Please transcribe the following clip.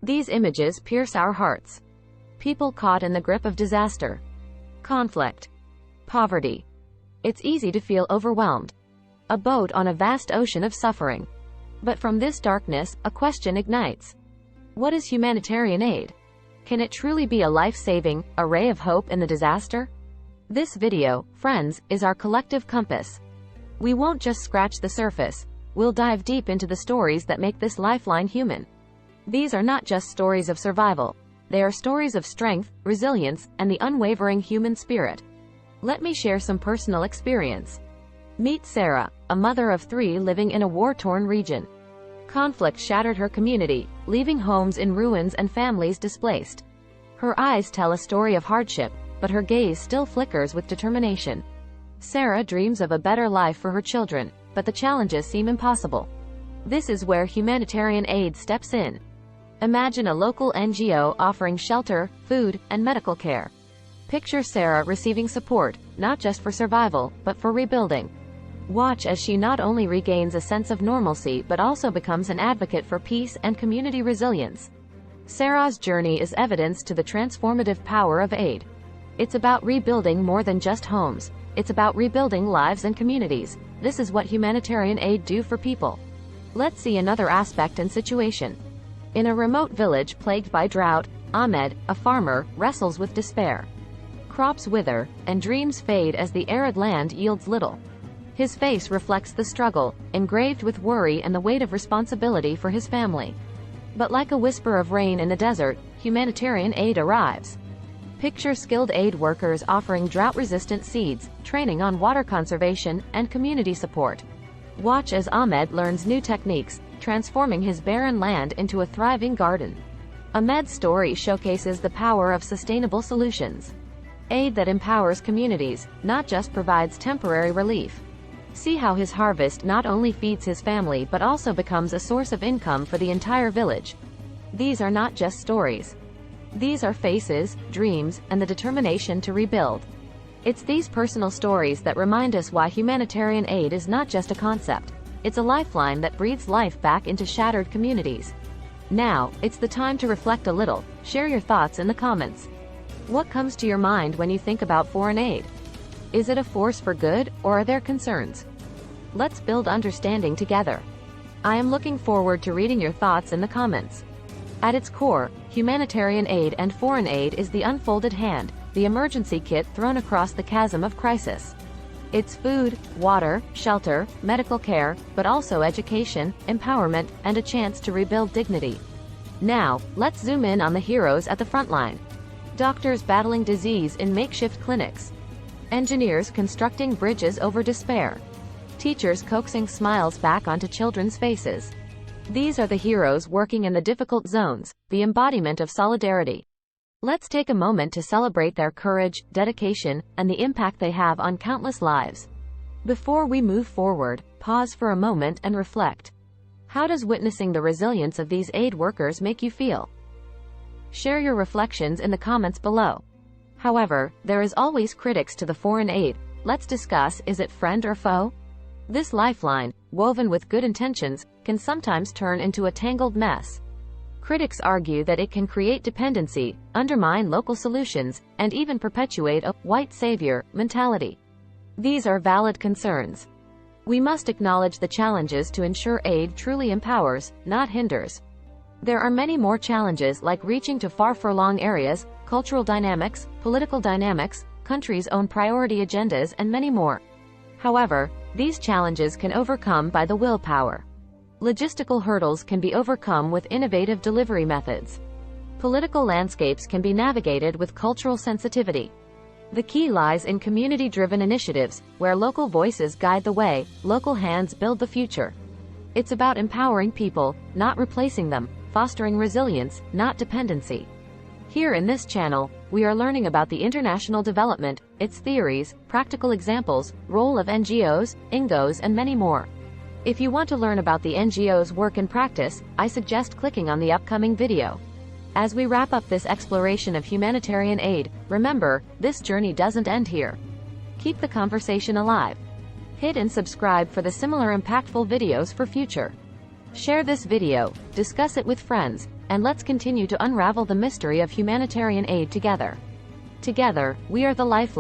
These images pierce our hearts. People caught in the grip of disaster, conflict, poverty. It's easy to feel overwhelmed. A boat on a vast ocean of suffering. But from this darkness, a question ignites. What is humanitarian aid? Can it truly be a life-saving, a ray of hope in the disaster? This video, friends, is our collective compass. We won't just scratch the surface. We'll dive deep into the stories that make this lifeline human. These are not just stories of survival. They are stories of strength, resilience, and the unwavering human spirit. Let me share some personal experience. Meet Sarah, a mother of 3 living in a war-torn region. Conflict shattered her community, leaving homes in ruins and families displaced. Her eyes tell a story of hardship, but her gaze still flickers with determination. Sarah dreams of a better life for her children, but the challenges seem impossible. This is where humanitarian aid steps in. Imagine a local NGO offering shelter, food, and medical care. Picture Sarah receiving support, not just for survival, but for rebuilding. Watch as she not only regains a sense of normalcy but also becomes an advocate for peace and community resilience. Sarah's journey is evidence to the transformative power of aid. It's about rebuilding more than just homes. It's about rebuilding lives and communities. This is what humanitarian aid do for people. Let's see another aspect and situation. In a remote village plagued by drought, Ahmed, a farmer, wrestles with despair. Crops wither, and dreams fade as the arid land yields little. His face reflects the struggle, engraved with worry and the weight of responsibility for his family. But like a whisper of rain in the desert, humanitarian aid arrives. Picture skilled aid workers offering drought-resistant seeds, training on water conservation, and community support. Watch as Ahmed learns new techniques, transforming his barren land into a thriving garden. Ahmed's story showcases the power of sustainable solutions. Aid that empowers communities, not just provides temporary relief. See how his harvest not only feeds his family but also becomes a source of income for the entire village. These are not just stories. These are faces, dreams, and the determination to rebuild. It's these personal stories that remind us why humanitarian aid is not just a concept. It's a lifeline that breathes life back into shattered communities. Now, it's the time to reflect a little. Share your thoughts in the comments. What comes to your mind when you think about foreign aid? Is it a force for good, or are there concerns? Let's build understanding together. I am looking forward to reading your thoughts in the comments. At its core, humanitarian aid and foreign aid is the unfolded hand, the emergency kit thrown across the chasm of crisis. It's food, water, shelter, medical care, but also education, empowerment, and a chance to rebuild dignity. Now, let's zoom in on the heroes at the front line. Doctors battling disease in makeshift clinics. Engineers constructing bridges over despair. Teachers coaxing smiles back onto children's faces. These are the heroes working in the difficult zones, the embodiment of solidarity. Let's take a moment to celebrate their courage, dedication, and the impact they have on countless lives. Before we move forward, pause for a moment and reflect. How does witnessing the resilience of these aid workers make you feel? Share your reflections in the comments below. However, there is always critics to the foreign aid. Let's discuss, is it friend or foe? This lifeline, woven with good intentions, can sometimes turn into a tangled mess. Critics argue that it can create dependency, undermine local solutions, and even perpetuate a white savior mentality. These are valid concerns. We must acknowledge the challenges to ensure aid truly empowers, not hinders. There are many more challenges like reaching to far-flung areas, cultural dynamics, political dynamics, countries' own priority agendas, and many more. However, these challenges can overcome by the willpower. Logistical hurdles can be overcome with innovative delivery methods. Political landscapes can be navigated with cultural sensitivity. The key lies in community-driven initiatives, where local voices guide the way, local hands build the future. It's about empowering people, not replacing them, fostering resilience, not dependency. Here in this channel, we are learning about the international development, its theories, practical examples, role of NGOs, INGOs, and many more. If you want to learn about the NGO's work and practice, I suggest clicking on the upcoming video. As we wrap up this exploration of humanitarian aid, remember, this journey doesn't end here. Keep the conversation alive. Hit and subscribe for the similar impactful videos for future. Share this video, discuss it with friends, and let's continue to unravel the mystery of humanitarian aid together. Together, we are the lifeline.